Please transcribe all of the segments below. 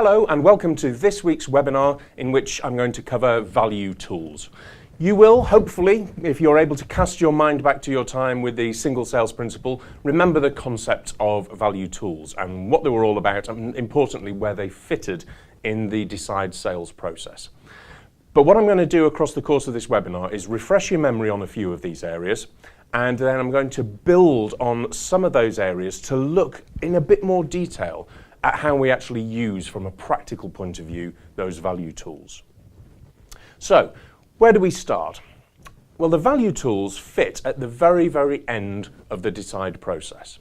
Hello and welcome to this week's webinar in which I'm going to cover value tools. You will, hopefully, if you're able to cast your mind back to your time with the single sales principle, remember the concept of value tools and what they were all about and importantly where they fitted in the decide sales process. But what I'm going to do across the course of this webinar is refresh your memory on a few of these areas, and then I'm going to build on some of those areas to look in a bit more detail at how we actually use, from a practical point of view, those value tools. So, where do we start? Well, the value tools fit at the very, very end of the decide process.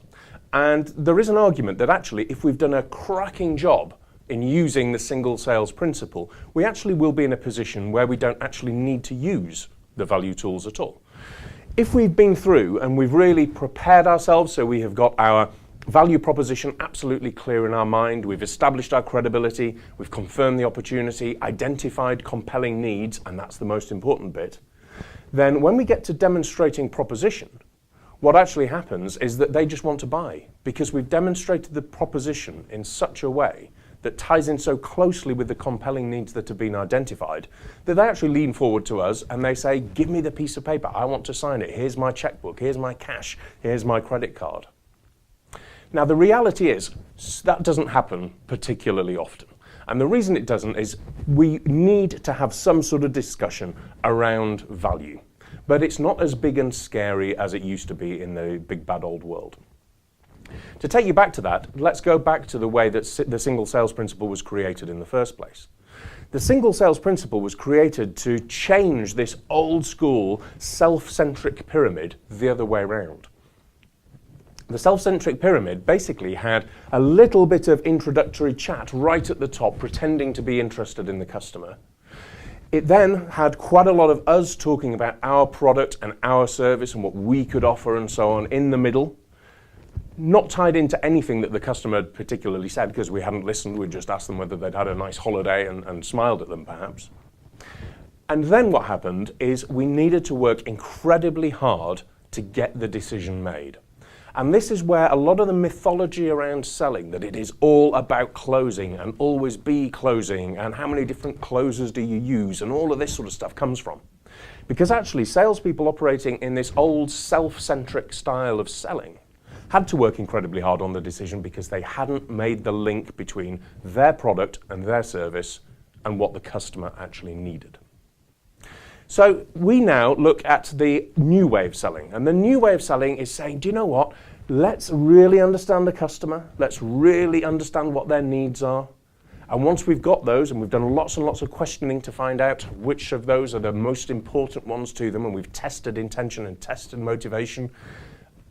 And there is an argument that actually, if we've done a cracking job in using the single sales principle, we actually will be in a position where we don't actually need to use the value tools at all. If we've been through and we've really prepared ourselves, so we have got our value proposition absolutely clear in our mind, we've established our credibility, we've confirmed the opportunity, identified compelling needs, and that's the most important bit, then when we get to demonstrating proposition, what actually happens is that they just want to buy, because we've demonstrated the proposition in such a way that ties in so closely with the compelling needs that have been identified, that they actually lean forward to us and they say, give me the piece of paper, I want to sign it, here's my checkbook, here's my cash, here's my credit card. Now the reality is, that doesn't happen particularly often. And the reason it doesn't is we need to have some sort of discussion around value. But it's not as big and scary as it used to be in the big bad old world. To take you back to that, let's go back to the way that the single sales principle was created in the first place. The single sales principle was created to change this old school self-centric pyramid the other way around. The self-centric pyramid basically had a little bit of introductory chat right at the top, pretending to be interested in the customer. It then had quite a lot of us talking about our product and our service and what we could offer and so on in the middle, not tied into anything that the customer had particularly said, because we hadn't listened, we'd just asked them whether they'd had a nice holiday and smiled at them perhaps. And then what happened is we needed to work incredibly hard to get the decision made. And this is where a lot of the mythology around selling, that it is all about closing and always be closing and how many different closers do you use and all of this sort of stuff comes from. Because actually salespeople operating in this old self-centric style of selling had to work incredibly hard on the decision because they hadn't made the link between their product and their service and what the customer actually needed. So we now look at the new way of selling, and the new way of selling is saying, do you know what, let's really understand the customer, let's really understand what their needs are, and once we've got those, and we've done lots and lots of questioning to find out which of those are the most important ones to them, and we've tested intention and tested motivation,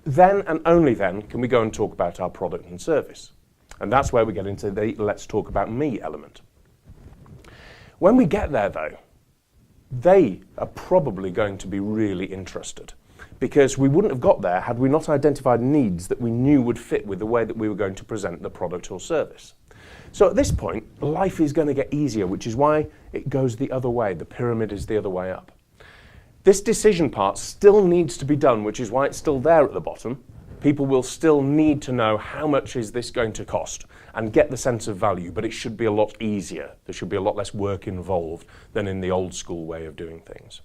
then and only then can we go and talk about our product and service. And that's where we get into the let's talk about me element. When we get there though, they are probably going to be really interested, because we wouldn't have got there had we not identified needs that we knew would fit with the way that we were going to present the product or service. So at this point, life is going to get easier, which is why it goes the other way. The pyramid is the other way up. This decision part still needs to be done, which is why it's still there at the bottom. People will still need to know how much is this going to cost and get the sense of value, but it should be a lot easier. There should be a lot less work involved than in the old school way of doing things.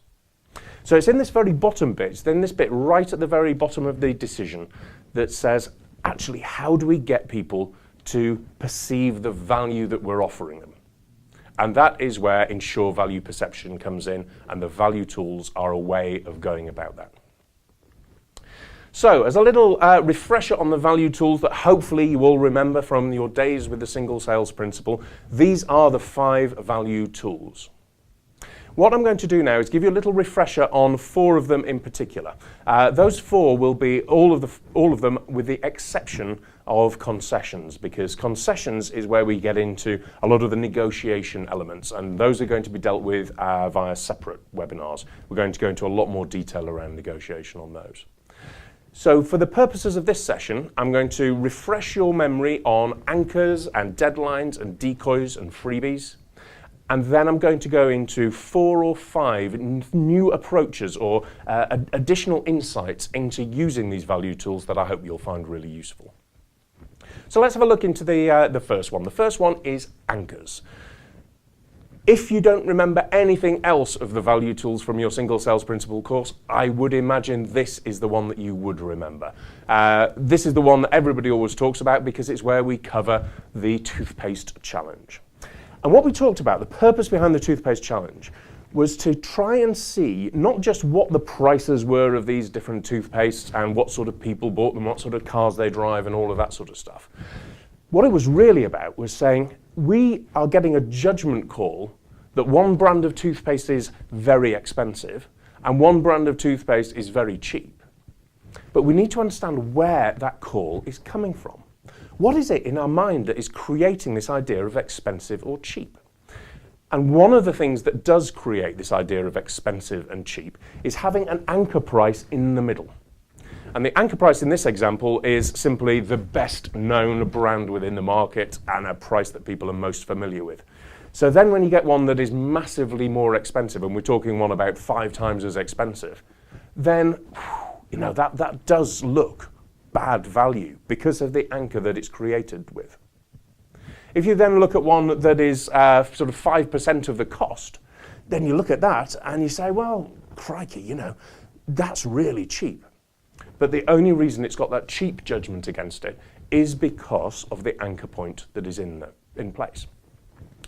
So it's in this very bottom bit, it's in this bit right at the very bottom of the decision that says, actually, how do we get people to perceive the value that we're offering them? And that is where ensure value perception comes in, and the value tools are a way of going about that. So, as a little refresher on the value tools that hopefully you all remember from your days with the single sales principle, these are the 5 value tools. What I'm going to do now is give you a little refresher on 4 of them in particular. Those 4 will be all of them with the exception of concessions, because concessions is where we get into a lot of the negotiation elements, and those are going to be dealt with via separate webinars. We're going to go into a lot more detail around negotiation on those. So for the purposes of this session, I'm going to refresh your memory on anchors and deadlines and decoys and freebies. And then I'm going to go into 4 or 5 new approaches or additional insights into using these value tools that I hope you'll find really useful. So let's have a look into the first one. The first one is anchors. If you don't remember anything else of the value tools from your single sales principle course, I would imagine this is the one that you would remember. This is the one that everybody always talks about because it's where we cover the toothpaste challenge. And what we talked about, the purpose behind the toothpaste challenge, was to try and see not just what the prices were of these different toothpastes and what sort of people bought them, what sort of cars they drive and all of that sort of stuff. What it was really about was saying, we are getting a judgment call that one brand of toothpaste is very expensive and one brand of toothpaste is very cheap. But we need to understand where that call is coming from. What is it in our mind that is creating this idea of expensive or cheap? And one of the things that does create this idea of expensive and cheap is having an anchor price in the middle. And the anchor price in this example is simply the best known brand within the market and a price that people are most familiar with. So then when you get one that is massively more expensive, and we're talking one about 5 times as expensive, then that does look bad value because of the anchor that it's created with. If you then look at one that is sort of 5% of the cost, then you look at that and you say, well, crikey, that's really cheap. But the only reason it's got that cheap judgment against it is because of the anchor point that is in place.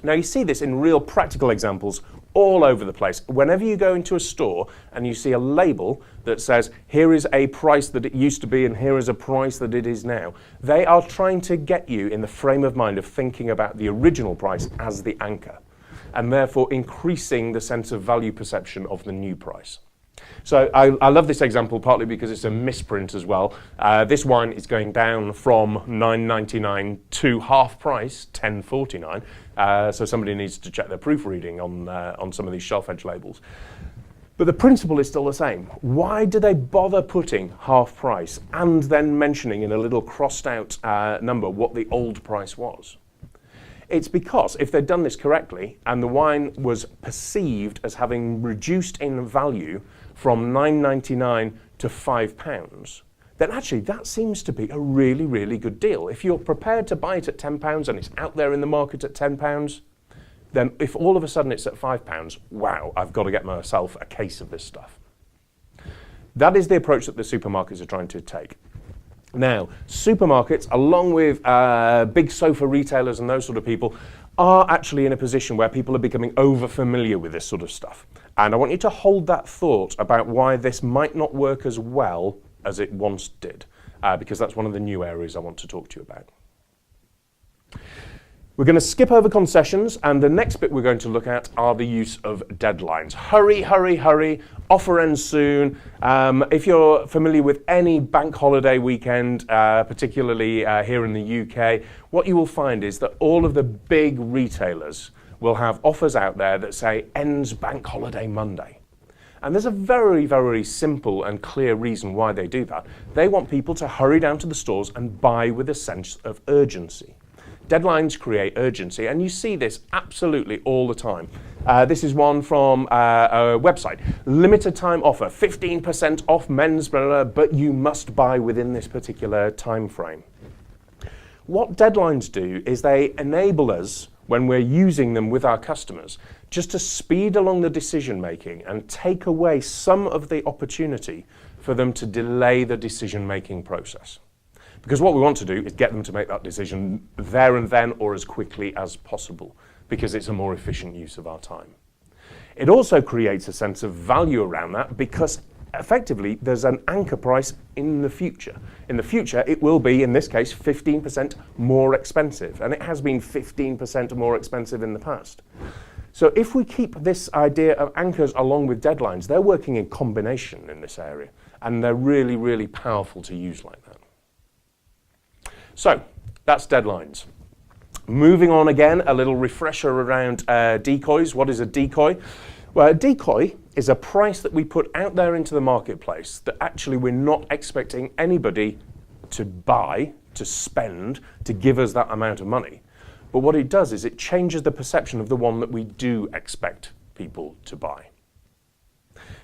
Now you see this in real practical examples all over the place. Whenever you go into a store and you see a label that says, here is a price that it used to be and here is a price that it is now, they are trying to get you in the frame of mind of thinking about the original price as the anchor, and therefore increasing the sense of value perception of the new price. So I love this example partly because it's a misprint as well. This wine is going down from $9.99 to half price, $10.49. So somebody needs to check their proofreading on some of these shelf edge labels. But the principle is still the same. Why do they bother putting half price and then mentioning in a little crossed out number what the old price was? It's because if they'd done this correctly and the wine was perceived as having reduced in value from $9.99 to £5, then actually that seems to be a really, really good deal. If you're prepared to buy it at £10 and it's out there in the market at £10, then if all of a sudden it's at £5, wow, I've got to get myself a case of this stuff. That is the approach that the supermarkets are trying to take. Now, supermarkets, along with big sofa retailers and those sort of people, are actually in a position where people are becoming over-familiar with this sort of stuff. And I want you to hold that thought about why this might not work as well as it once did, because that's one of the new areas I want to talk to you about. We're going to skip over concessions, and the next bit we're going to look at are the use of deadlines. Hurry, hurry, hurry, offer ends soon. If you're familiar with any bank holiday weekend, particularly here in the UK, what you will find is that all of the big retailers will have offers out there that say ends bank holiday Monday. And there's a very, very simple and clear reason why they do that. They want people to hurry down to the stores and buy with a sense of urgency. Deadlines create urgency, and you see this absolutely all the time. This is one from a website. Limited time offer, 15% off men's, blah, blah, blah, but you must buy within this particular time frame. What deadlines do is they enable us, when we're using them with our customers, just to speed along the decision making and take away some of the opportunity for them to delay the decision making process. Because what we want to do is get them to make that decision there and then or as quickly as possible, because it's a more efficient use of our time. It also creates a sense of value around that because effectively there's an anchor price in the future. In the future it will be, in this case, 15% more expensive, and it has been 15% more expensive in the past. So if we keep this idea of anchors along with deadlines, they're working in combination in this area, and they're really, really powerful to use like that. So that's deadlines. Moving on again, a little refresher around decoys. What is a decoy? Well, a decoy is a price that we put out there into the marketplace that actually we're not expecting anybody to buy, to spend, to give us that amount of money. But what it does is it changes the perception of the one that we do expect people to buy.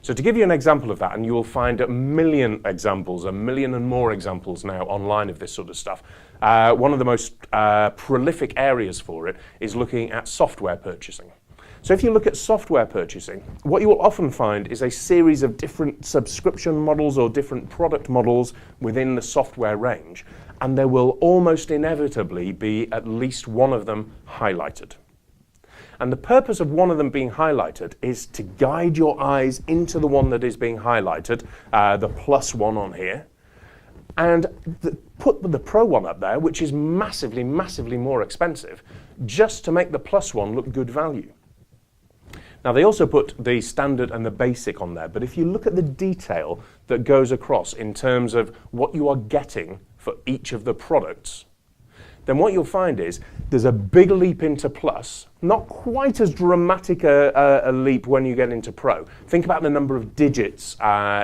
So to give you an example of that, and you will find a million examples, a million and more examples now online of this sort of stuff, One of the most prolific areas for it is looking at software purchasing. So if you look at software purchasing, what you will often find is a series of different subscription models or different product models within the software range, and there will almost inevitably be at least one of them highlighted. And the purpose of one of them being highlighted is to guide your eyes into the one that is being highlighted, the plus one on here, and put the pro one up there, which is massively, massively more expensive, just to make the plus one look good value. Now, they also put the standard and the basic on there, but if you look at the detail that goes across in terms of what you are getting for each of the products, then what you'll find is there's a big leap into plus, not quite as dramatic a leap when you get into pro. Think about the number of digits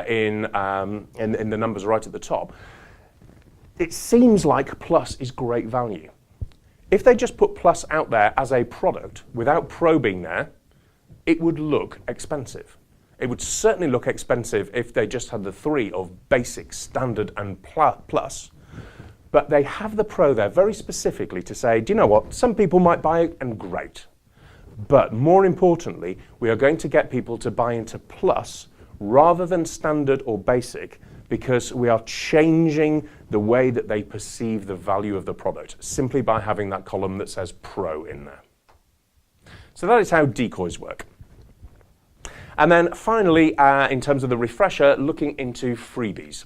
in the numbers right at the top. It seems like plus is great value. If they just put plus out there as a product without pro being there, it would look expensive. It would certainly look expensive if they just had the three of basic, standard, and plus. But they have the pro there very specifically to say, do you know what, some people might buy it, and great. But more importantly, we are going to get people to buy into plus rather than standard or basic, because we are changing the way that they perceive the value of the product simply by having that column that says pro in there. So that is how decoys work. And then finally, in terms of the refresher, looking into freebies.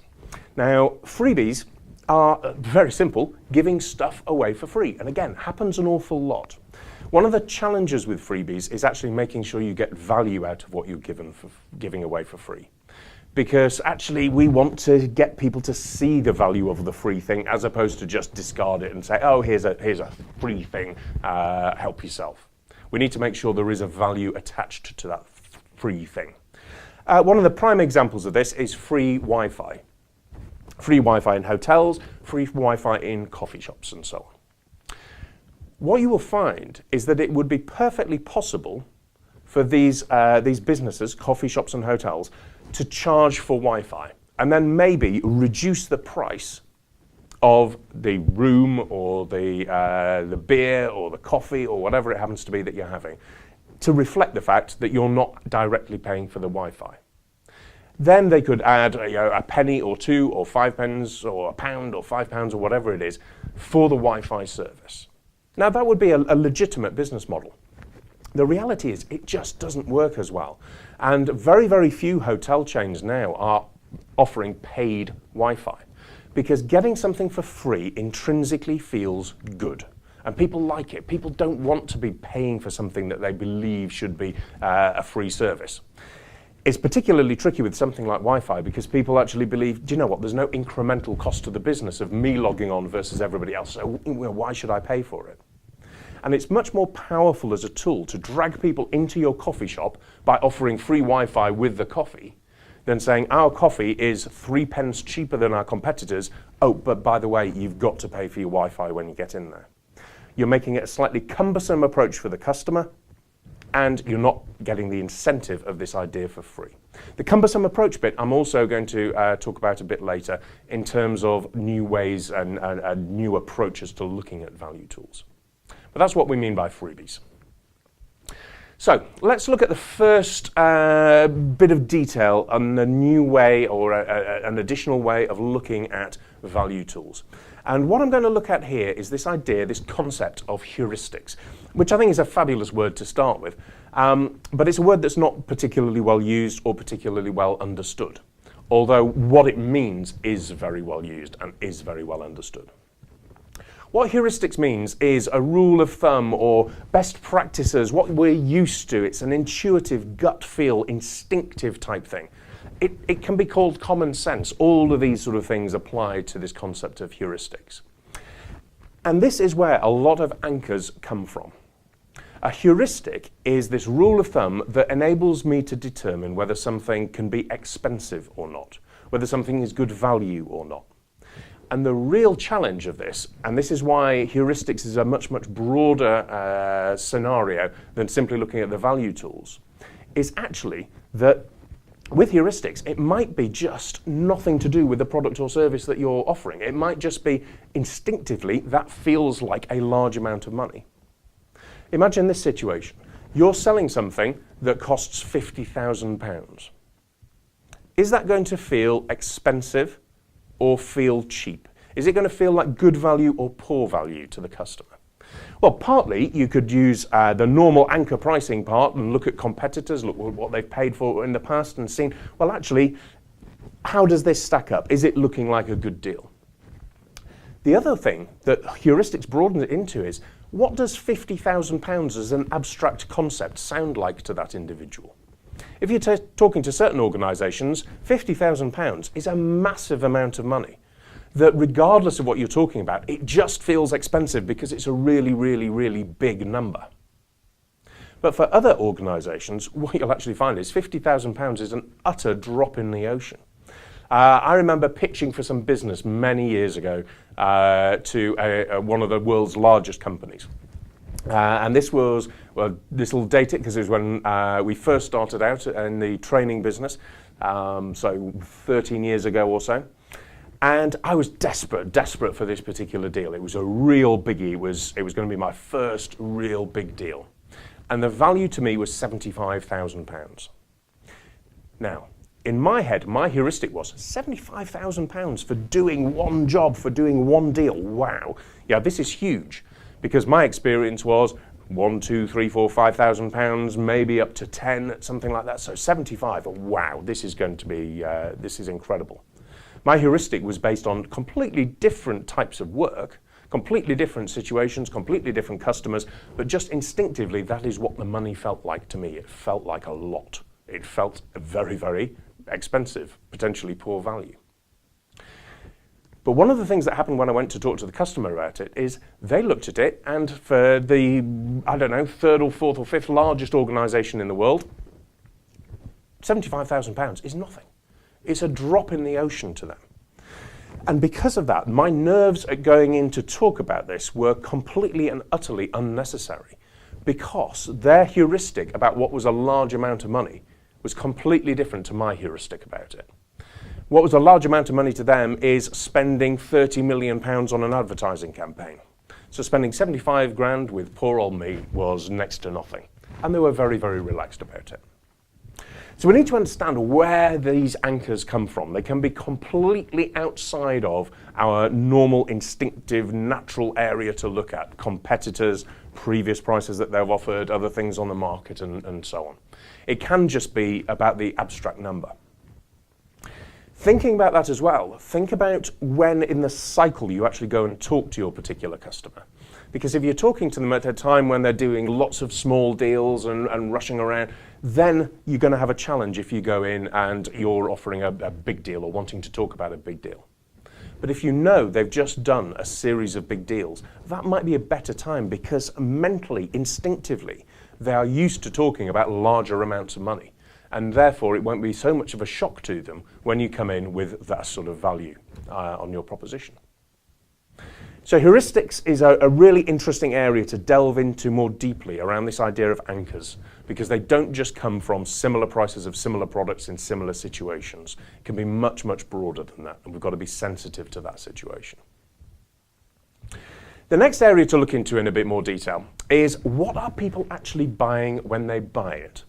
Now, freebies are very simple, giving stuff away for free. And again, happens an awful lot. One of the challenges with freebies is actually making sure you get value out of what you're giving away for free. Because actually we want to get people to see the value of the free thing as opposed to just discard it and say, oh, here's a free thing, help yourself. We need to make sure there is a value attached to that free thing. One of the prime examples of this is free Wi-Fi. Free Wi-Fi in hotels, free Wi-Fi in coffee shops, and so on. What you will find is that it would be perfectly possible for these businesses, coffee shops and hotels, to charge for Wi-Fi, and then maybe reduce the price of the room or the beer or the coffee or whatever it happens to be that you're having, to reflect the fact that you're not directly paying for the Wi-Fi. Then they could add a penny or two or 5 pence or a pound or £5 or whatever it is for the Wi-Fi service. Now that would be a legitimate business model. The reality is it just doesn't work as well. And very, very few hotel chains now are offering paid Wi-Fi, because getting something for free intrinsically feels good. And people like it. People don't want to be paying for something that they believe should be a free service. It's particularly tricky with something like Wi-Fi because people actually believe, do you know what, there's no incremental cost to the business of me logging on versus everybody else, so why should I pay for it? And it's much more powerful as a tool to drag people into your coffee shop by offering free Wi-Fi with the coffee than saying our coffee is 3 pence cheaper than our competitors. Oh, but by the way, you've got to pay for your Wi-Fi when you get in there. You're making it a slightly cumbersome approach for the customer, and you're not getting the incentive of this idea for free. The cumbersome approach bit I'm also going to talk about a bit later in terms of new ways and new approaches to looking at value tools. But that's what we mean by freebies. So let's look at the first bit of detail on a new way or an additional way of looking at value tools. And what I'm going to look at here is this idea, this concept of heuristics, which I think is a fabulous word to start with, but it's a word that's not particularly well used or particularly well understood, although what it means is very well used and is very well understood. What heuristics means is a rule of thumb or best practices, what we're used to. It's an intuitive, gut feel, instinctive type thing. It can be called common sense. All of these sort of things apply to this concept of heuristics. And this is where a lot of anchors come from. A heuristic is this rule of thumb that enables me to determine whether something can be expensive or not, whether something is good value or not. And the real challenge of this, and this is why heuristics is a much, much broader scenario than simply looking at the value tools, is actually that With heuristics, it might be just nothing to do with the product or service that you're offering. It might just be instinctively that feels like a large amount of money. Imagine this situation. You're selling something that costs £50,000. Is that going to feel expensive or feel cheap? Is it going to feel like good value or poor value to the customer? Well, partly you could use the normal anchor pricing part and look at competitors, look at what they've paid for in the past and seen, well, actually, how does this stack up? Is it looking like a good deal? The other thing that heuristics broaden it into is, what does £50,000 as an abstract concept sound like to that individual? If you're talking to certain organisations, £50,000 is a massive amount of money that regardless of what you're talking about, it just feels expensive because it's a really, really, really big number. But for other organisations, what you'll actually find is £50,000 is an utter drop in the ocean. I remember pitching for some business many years ago to one of the world's largest companies. And this was, well, this will date it because it was when we first started out in the training business, so 13 years ago or so. And I was desperate for this particular deal. It was a real biggie. It was going to be my first real big deal. And the value to me was £75,000. Now, in my head, my heuristic was £75,000 for doing one job, for doing one deal. Wow. Yeah, this is huge. Because my experience was £1,000, £2,000, £3,000, £4,000, £5,000, maybe up to 10, something like that. So 75, wow, this is going to be, this is incredible. My heuristic was based on completely different types of work, completely different situations, completely different customers, but just instinctively, that is what the money felt like to me. It felt like a lot. It felt very, very expensive, potentially poor value. But one of the things that happened when I went to talk to the customer about it is they looked at it, and for the, I don't know, third or fourth or fifth largest organisation in the world, £75,000 is nothing. It's a drop in the ocean to them. And because of that, my nerves at going in to talk about this were completely and utterly unnecessary, because their heuristic about what was a large amount of money was completely different to my heuristic about it. What was a large amount of money to them is spending £30 million on an advertising campaign. So spending 75 grand with poor old me was next to nothing. And they were very, very relaxed about it. So we need to understand where these anchors come from. They can be completely outside of our normal, instinctive, natural area to look at. Competitors, previous prices that they've offered, other things on the market, and so on. It can just be about the abstract number. Thinking about that as well, think about when in the cycle you actually go and talk to your particular customer. Because if you're talking to them at a time when they're doing lots of small deals and rushing around, then you're going to have a challenge if you go in and you're offering a big deal or wanting to talk about a big deal. But if you know they've just done a series of big deals, that might be a better time because mentally, instinctively, they are used to talking about larger amounts of money. And therefore, it won't be so much of a shock to them when you come in with that sort of value on your proposition. So heuristics is a really interesting area to delve into more deeply around this idea of anchors, because they don't just come from similar prices of similar products in similar situations. It can be much, much broader than that, and we've got to be sensitive to that situation. The next area to look into in a bit more detail is, what are people actually buying when they buy it?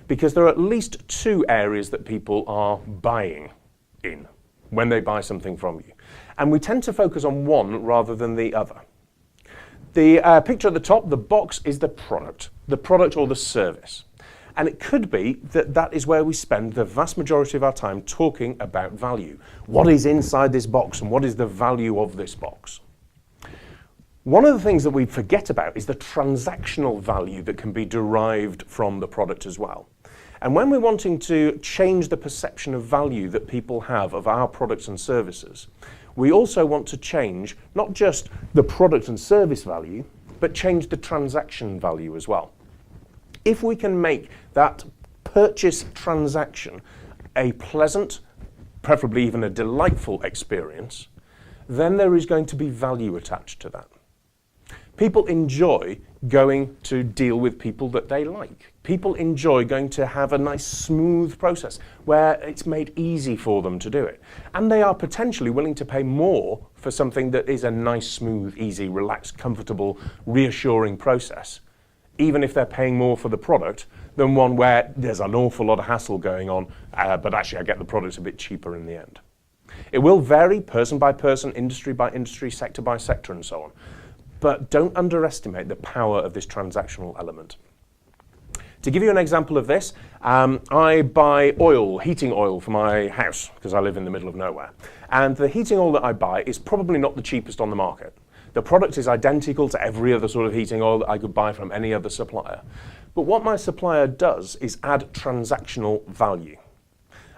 Because there are at least two areas that people are buying in when they buy something from you. And we tend to focus on one rather than the other. The picture at the top, the box, is the product or the service. And it could be that that is where we spend the vast majority of our time talking about value. What is inside this box and what is the value of this box? One of the things that we forget about is the transactional value that can be derived from the product as well. And when we're wanting to change the perception of value that people have of our products and services, we also want to change not just the product and service value, but change the transaction value as well. If we can make that purchase transaction a pleasant, preferably even a delightful experience, then there is going to be value attached to that. People enjoy going to deal with people that they like. People enjoy going to have a nice smooth process where it's made easy for them to do it. And they are potentially willing to pay more for something that is a nice, smooth, easy, relaxed, comfortable, reassuring process, even if they're paying more for the product than one where there's an awful lot of hassle going on, but actually I get the product a bit cheaper in the end. It will vary person by person, industry by industry, sector by sector, and so on. But don't underestimate the power of this transactional element. To give you an example of this, I buy oil, heating oil for my house, because I live in the middle of nowhere. And the heating oil that I buy is probably not the cheapest on the market. The product is identical to every other sort of heating oil that I could buy from any other supplier. But what my supplier does is add transactional value.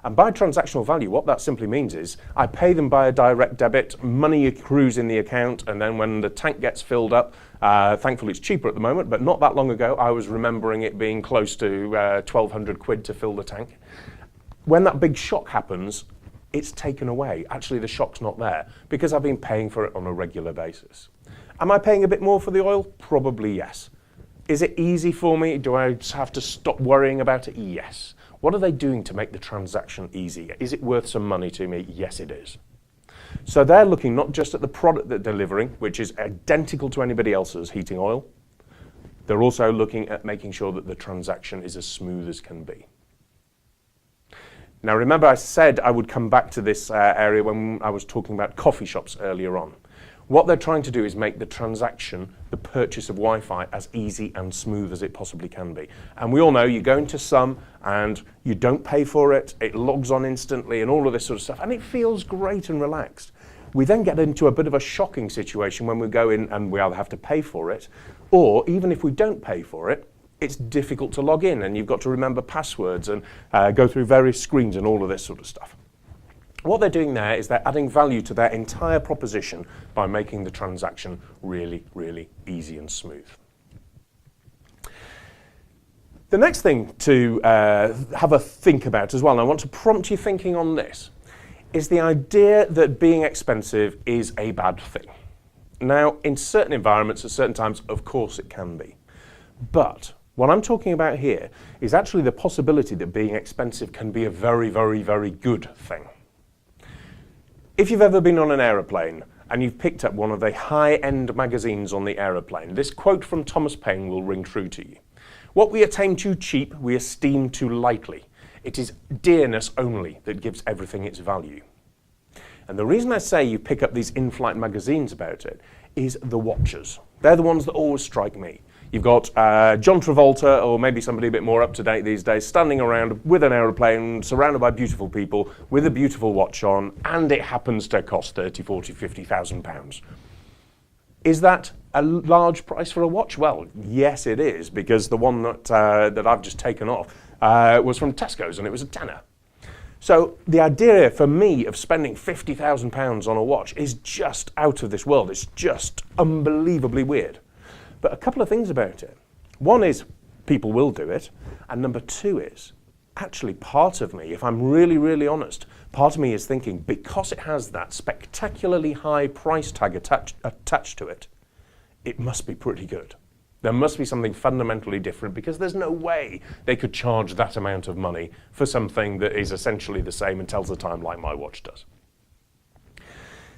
And by transactional value, what that simply means is I pay them by a direct debit, money accrues in the account, and then when the tank gets filled up, thankfully it's cheaper at the moment, but not that long ago, I was remembering it being close to 1,200 quid to fill the tank. When that big shock happens, it's taken away. Actually, the shock's not there because I've been paying for it on a regular basis. Am I paying a bit more for the oil? Probably yes. Is it easy for me? Do I have to stop worrying about it? Yes. What are they doing to make the transaction easy? Is it worth some money to me? Yes, it is. So they're looking not just at the product they're delivering, which is identical to anybody else's heating oil. They're also looking at making sure that the transaction is as smooth as can be. Now remember I said I would come back to this area when I was talking about coffee shops earlier on. What they're trying to do is make the transaction, the purchase of Wi-Fi, as easy and smooth as it possibly can be. And we all know you go into some and you don't pay for it, it logs on instantly and all of this sort of stuff, and it feels great and relaxed. We then get into a bit of a shocking situation when we go in and we either have to pay for it, or even if we don't pay for it, it's difficult to log in and you've got to remember passwords and go through various screens and all of this sort of stuff. What they're doing there is they're adding value to their entire proposition by making the transaction really, really easy and smooth. The next thing to have a think about as well, and I want to prompt you thinking on this, is the idea that being expensive is a bad thing. Now, in certain environments, at certain times, of course it can be. But what I'm talking about here is actually the possibility that being expensive can be a very, very, very good thing. If you've ever been on an aeroplane and you've picked up one of the high-end magazines on the aeroplane, this quote from Thomas Paine will ring true to you. What we attain too cheap, we esteem too lightly. It is dearness only that gives everything its value. And the reason I say you pick up these in-flight magazines about it is the watchers. They're the ones that always strike me. You've got John Travolta, or maybe somebody a bit more up-to-date these days, standing around with an aeroplane, surrounded by beautiful people, with a beautiful watch on, and it happens to cost 30, 40, 50,000 pounds. Is that a large price for a watch? Well, yes it is, because the one that I've just taken off was from Tesco's, and it was a tenner. So the idea for me of spending £50,000 on a watch is just out of this world. It's just unbelievably weird. But a couple of things about it. One is people will do it, and number two is actually part of me, if I'm really, really honest, part of me is thinking because it has that spectacularly high price tag attached to it, it must be pretty good. There must be something fundamentally different because there's no way they could charge that amount of money for something that is essentially the same and tells the time like my watch does.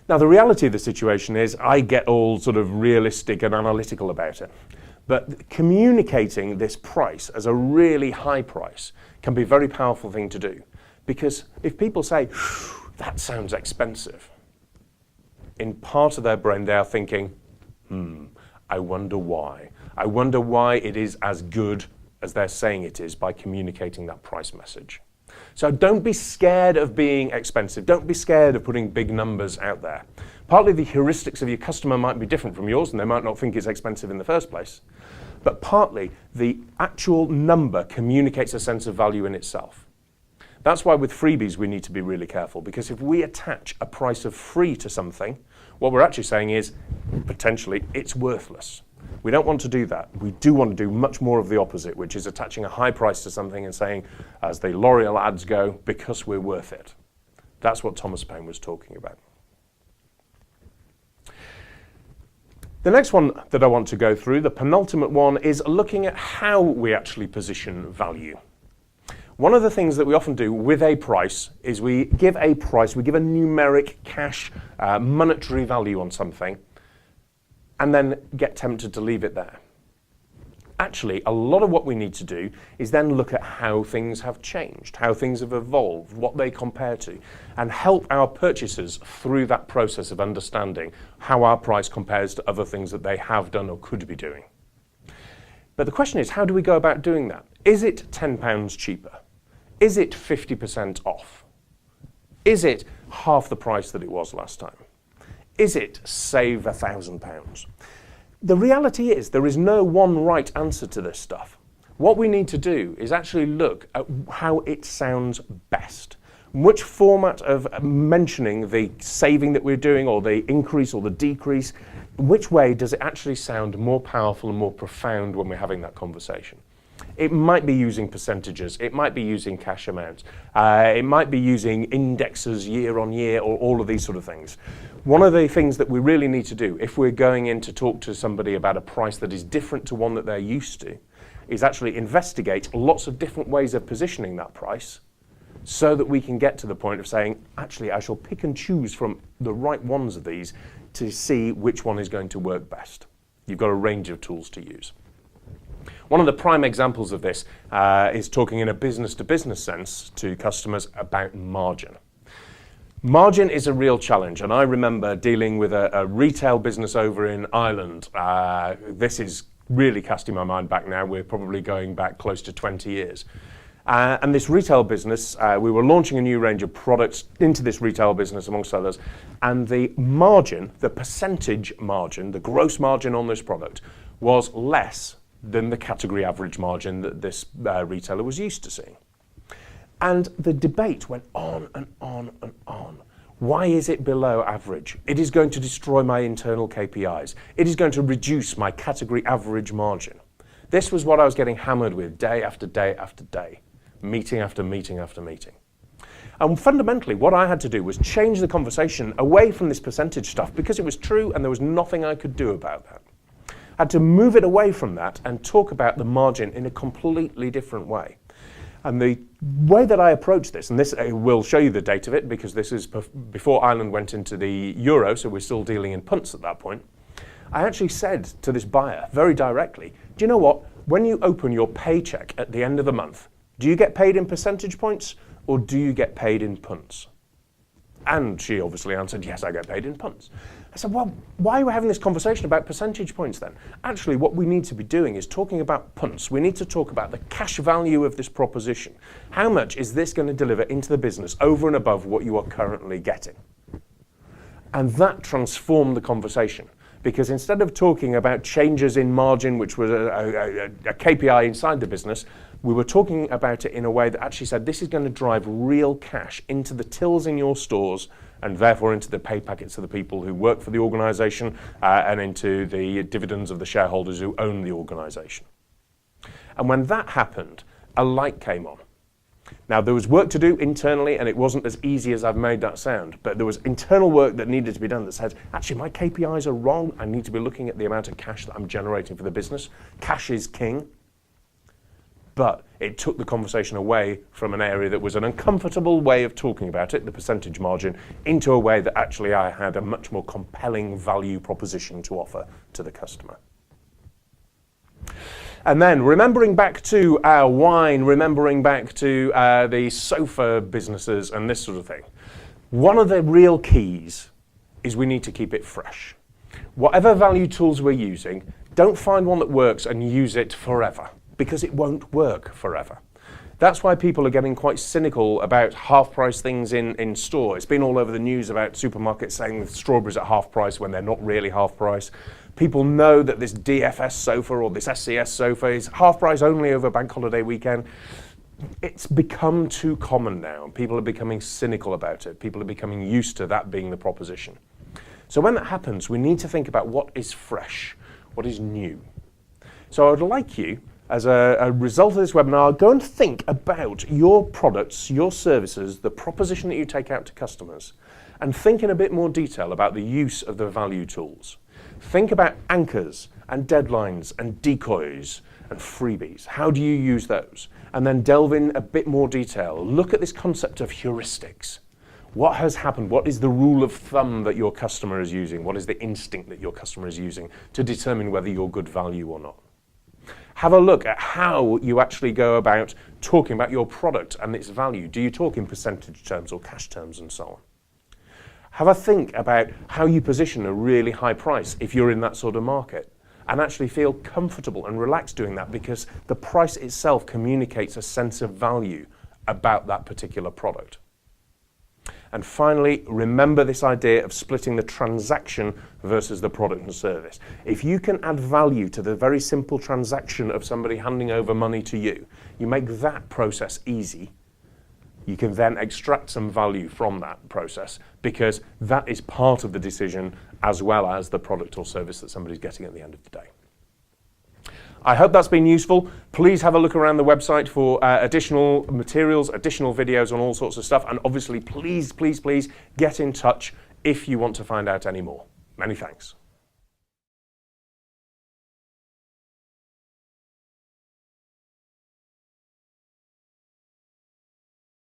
Now, the reality of the situation is I get all sort of realistic and analytical about it. But communicating this price as a really high price can be a very powerful thing to do. Because if people say, that sounds expensive, in part of their brain they are thinking, I wonder why. I wonder why it is as good as they're saying it is by communicating that price message. So don't be scared of being expensive. Don't be scared of putting big numbers out there. Partly the heuristics of your customer might be different from yours and they might not think it's expensive in the first place. But partly the actual number communicates a sense of value in itself. That's why with freebies we need to be really careful, because if we attach a price of free to something, what we're actually saying is potentially it's worthless. We don't want to do that. We do want to do much more of the opposite, which is attaching a high price to something and saying, as the L'Oreal ads go, because we're worth it. That's what Thomas Paine was talking about. The next one that I want to go through, the penultimate one, is looking at how we actually position value. One of the things that we often do with a price is we give a price, we give a numeric cash monetary value on something, and then get tempted to leave it there. Actually, a lot of what we need to do is then look at how things have changed, how things have evolved, what they compare to, and help our purchasers through that process of understanding how our price compares to other things that they have done or could be doing. But the question is, how do we go about doing that? Is it £10 cheaper? Is it 50% off? Is it half the price that it was last time? Is it save £1,000? The reality is there is no one right answer to this stuff. What we need to do is actually look at how it sounds best. Which format of mentioning the saving that we're doing, or the increase or the decrease, which way does it actually sound more powerful and more profound when we're having that conversation? It might be using percentages, it might be using cash amounts, it might be using indexes year on year, or all of these sort of things. One of the things that we really need to do if we're going in to talk to somebody about a price that is different to one that they're used to is actually investigate lots of different ways of positioning that price so that we can get to the point of saying, actually, I shall pick and choose from the right ones of these to see which one is going to work best. You've got a range of tools to use. One of the prime examples of this is talking in a business-to-business sense to customers about margin. Margin is a real challenge, and I remember dealing with a retail business over in Ireland. This is really casting my mind back now. We're probably going back close to 20 years. And this retail business, we were launching a new range of products into this retail business, amongst others, and the margin, the percentage margin, the gross margin on this product was less than the category average margin that this retailer was used to seeing. And the debate went on and on and on. Why is it below average? It is going to destroy my internal KPIs. It is going to reduce my category average margin. This was what I was getting hammered with day after day after day, meeting after meeting after meeting. And fundamentally, what I had to do was change the conversation away from this percentage stuff because it was true and there was nothing I could do about that. I had to move it away from that and talk about the margin in a completely different way. And the way that I approach this, and this will show you the date of it because this is before Ireland went into the euro, so we're still dealing in punts at that point. I actually said to this buyer very directly, do you know what? When you open your paycheck at the end of the month, do you get paid in percentage points or do you get paid in punts? And she obviously answered, yes, I get paid in punts. I said, well, why are we having this conversation about percentage points then? Actually, what we need to be doing is talking about punts. We need to talk about the cash value of this proposition. How much is this going to deliver into the business over and above what you are currently getting? And that transformed the conversation. Because instead of talking about changes in margin, which was a KPI inside the business, we were talking about it in a way that actually said this is going to drive real cash into the tills in your stores and therefore into the pay packets of the people who work for the organisation and into the dividends of the shareholders who own the organisation. And when that happened, a light came on. Now, there was work to do internally, and it wasn't as easy as I've made that sound, but there was internal work that needed to be done that said, actually, my KPIs are wrong. I need to be looking at the amount of cash that I'm generating for the business. Cash is king. But it took the conversation away from an area that was an uncomfortable way of talking about it, the percentage margin, into a way that actually I had a much more compelling value proposition to offer to the customer. And then remembering back to our wine, remembering back to the sofa businesses and this sort of thing, one of the real keys is we need to keep it fresh. Whatever value tools we're using, don't find one that works and use it forever, because it won't work forever. That's why people are getting quite cynical about half-price things in store. It's been all over the news about supermarkets saying strawberries at half price when they're not really half price. People know that this DFS sofa or this SCS sofa is half price only over bank holiday weekend. It's become too common now. People are becoming cynical about it. People are becoming used to that being the proposition. So when that happens, we need to think about what is fresh, what is new. So I would like you, as a result of this webinar, go and think about your products, your services, the proposition that you take out to customers, and think in a bit more detail about the use of the value tools. Think about anchors and deadlines and decoys and freebies. How do you use those? And then delve in a bit more detail. Look at this concept of heuristics. What has happened? What is the rule of thumb that your customer is using? What is the instinct that your customer is using to determine whether you're good value or not? Have a look at how you actually go about talking about your product and its value. Do you talk in percentage terms or cash terms and so on? Have a think about how you position a really high price if you're in that sort of market, and actually feel comfortable and relaxed doing that, because the price itself communicates a sense of value about that particular product. And finally, remember this idea of splitting the transaction versus the product and service. If you can add value to the very simple transaction of somebody handing over money to you, you make that process easy. You can then extract some value from that process, because that is part of the decision as well as the product or service that somebody's getting at the end of the day. I hope that's been useful. Please have a look around the website for additional materials, additional videos on all sorts of stuff. And obviously, please, please, please get in touch if you want to find out any more. Many thanks.